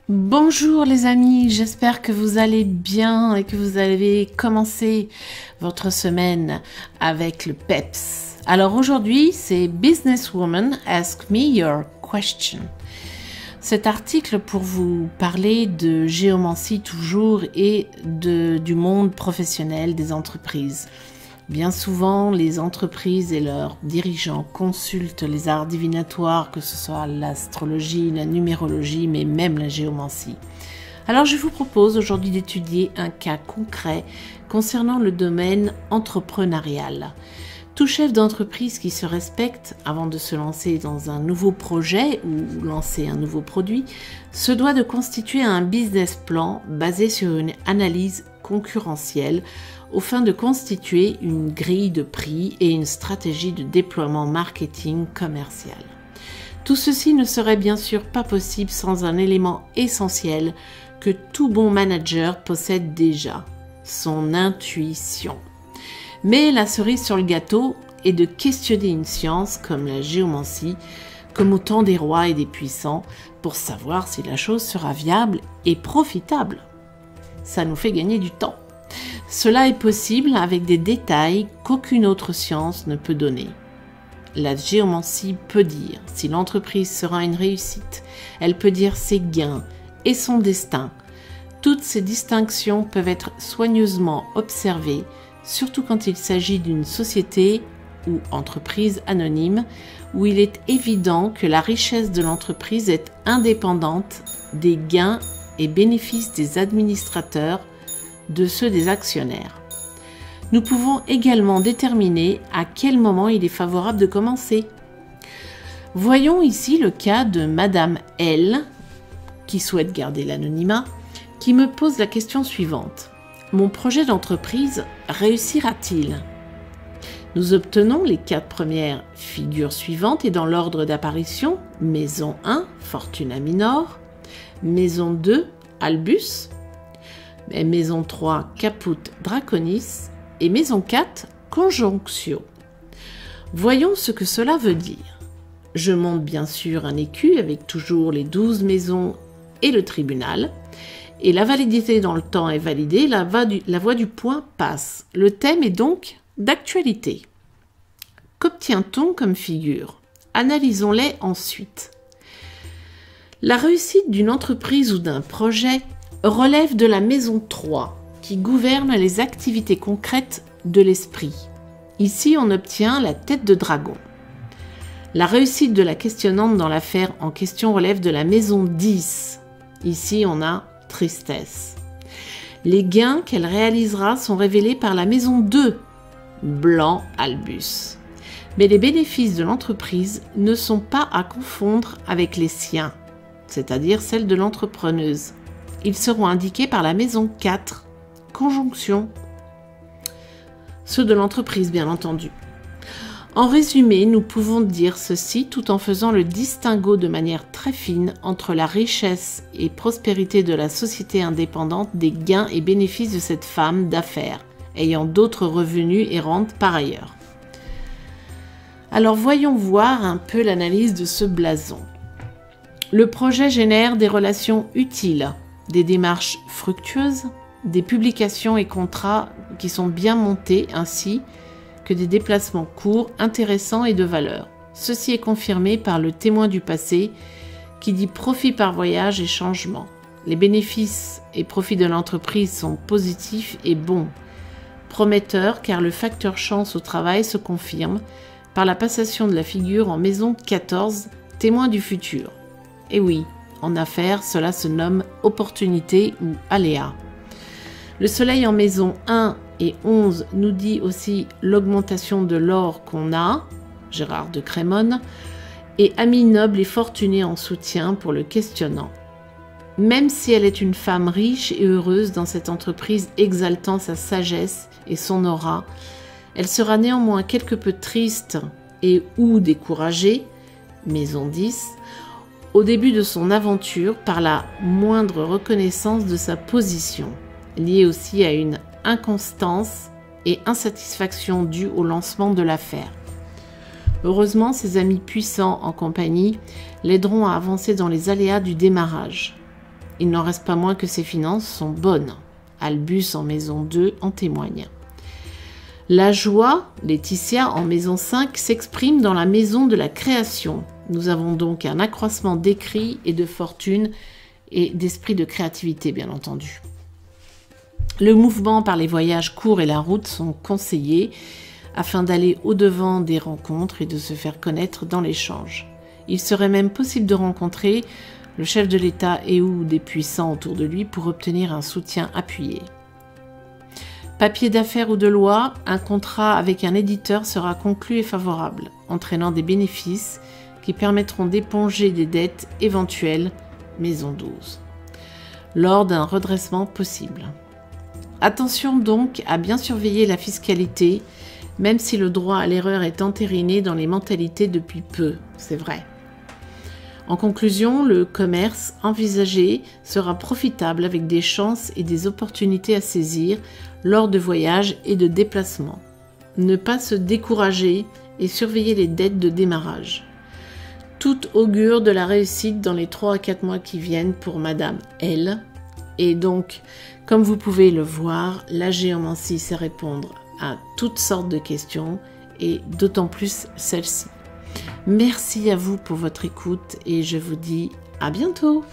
Bonjour les amis, j'espère que vous allez bien et que vous avez commencé votre semaine avec le PEPS. Alors aujourd'hui, c'est Businesswoman Ask Me Your Question. Cet article pour vous parler de géomancie toujours et du monde professionnel des entreprises. Bien souvent, les entreprises et leurs dirigeants consultent les arts divinatoires, que ce soit l'astrologie, la numérologie, mais même la géomancie. Alors je vous propose aujourd'hui d'étudier un cas concret concernant le domaine entrepreneurial. Tout chef d'entreprise qui se respecte avant de se lancer dans un nouveau projet ou lancer un nouveau produit se doit de constituer un business plan basé sur une analyse concurrentielle aux fins de constituer une grille de prix et une stratégie de déploiement marketing commercial. Tout ceci ne serait bien sûr pas possible sans un élément essentiel que tout bon manager possède déjà, son intuition. Mais la cerise sur le gâteau est de questionner une science comme la géomancie, comme au temps des rois et des puissants, pour savoir si la chose sera viable et profitable. Ça nous fait gagner du temps. Cela est possible avec des détails qu'aucune autre science ne peut donner. La géomancie peut dire si l'entreprise sera une réussite. Elle peut dire ses gains et son destin. Toutes ces distinctions peuvent être soigneusement observées, surtout quand il s'agit d'une société ou entreprise anonyme, où il est évident que la richesse de l'entreprise est indépendante des gains et bénéfices des administrateurs de ceux des actionnaires. Nous pouvons également déterminer à quel moment il est favorable de commencer. Voyons ici le cas de Madame L, qui souhaite garder l'anonymat, qui me pose la question suivante. Mon projet d'entreprise réussira-t-il? Nous obtenons les 4 premières figures suivantes et dans l'ordre d'apparition: maison 1, Fortuna Minor, maison 2, Albus, maison 3, Caput Draconis et maison 4, Conjonctio. Voyons ce que cela veut dire. Je monte bien sûr un écu avec toujours les 12 maisons et le tribunal. Et la validité dans le temps est validée, la voie du point passe. Le thème est donc d'actualité. Qu'obtient-on comme figure? Analysons-les ensuite. La réussite d'une entreprise ou d'un projet relève de la maison 3, qui gouverne les activités concrètes de l'esprit. Ici, on obtient la tête de dragon. La réussite de la questionnante dans l'affaire en question relève de la maison 10. Ici, on a tristesse. Les gains qu'elle réalisera sont révélés par la maison 2, blanc Albus. Mais les bénéfices de l'entreprise ne sont pas à confondre avec les siens, c'est-à-dire celles de l'entrepreneuse. Ils seront indiqués par la maison 4, conjonction, ceux de l'entreprise bien entendu. En résumé, nous pouvons dire ceci tout en faisant le distinguo de manière très fine entre la richesse et prospérité de la société indépendante des gains et bénéfices de cette femme d'affaires, ayant d'autres revenus et rentes par ailleurs. Alors voyons voir un peu l'analyse de ce blason. Le projet génère des relations utiles, des démarches fructueuses, des publications et contrats qui sont bien montés ainsi que des déplacements courts, intéressants et de valeur. Ceci est confirmé par le témoin du passé qui dit profit par voyage et changement. Les bénéfices et profits de l'entreprise sont positifs et bons. Prometteurs car le facteur chance au travail se confirme par la passation de la figure en maison 14, témoin du futur. Et oui, en affaires, cela se nomme opportunité ou aléa. Le soleil en maison 1 et 11 nous dit aussi l'augmentation de l'or qu'on a, Gérard de Crémone, et ami noble et fortuné en soutien pour le questionnant. Même si elle est une femme riche et heureuse dans cette entreprise exaltant sa sagesse et son aura, elle sera néanmoins quelque peu triste et ou découragée, maison 10, au début de son aventure par la moindre reconnaissance de sa position, liée aussi à une inconstance et insatisfaction due au lancement de l'affaire. Heureusement, ses amis puissants en compagnie l'aideront à avancer dans les aléas du démarrage. il n'en reste pas moins que ses finances sont bonnes. Albus en maison 2 en témoigne. La joie, Laetitia, en maison 5, s'exprime dans la maison de la création. Nous avons donc un accroissement d'écrit et de fortune et d'esprit de créativité, bien entendu. Le mouvement par les voyages courts et la route sont conseillés afin d'aller au-devant des rencontres et de se faire connaître dans l'échange. Il serait même possible de rencontrer le chef de l'État et ou des puissants autour de lui pour obtenir un soutien appuyé. Papier d'affaires ou de loi, un contrat avec un éditeur sera conclu et favorable, entraînant des bénéfices qui permettront d'éponger des dettes éventuelles, maison 12, lors d'un redressement possible. Attention donc à bien surveiller la fiscalité, même si le droit à l'erreur est entériné dans les mentalités depuis peu, c'est vrai. En conclusion, le commerce envisagé sera profitable avec des chances et des opportunités à saisir lors de voyages et de déplacements. Ne pas se décourager et surveiller les dettes de démarrage. Tout augure de la réussite dans les 3 à 4 mois qui viennent pour Madame L. Et donc, comme vous pouvez le voir, la géomancie sait répondre à toutes sortes de questions et d'autant plus celle-ci. Merci à vous pour votre écoute et je vous dis à bientôt.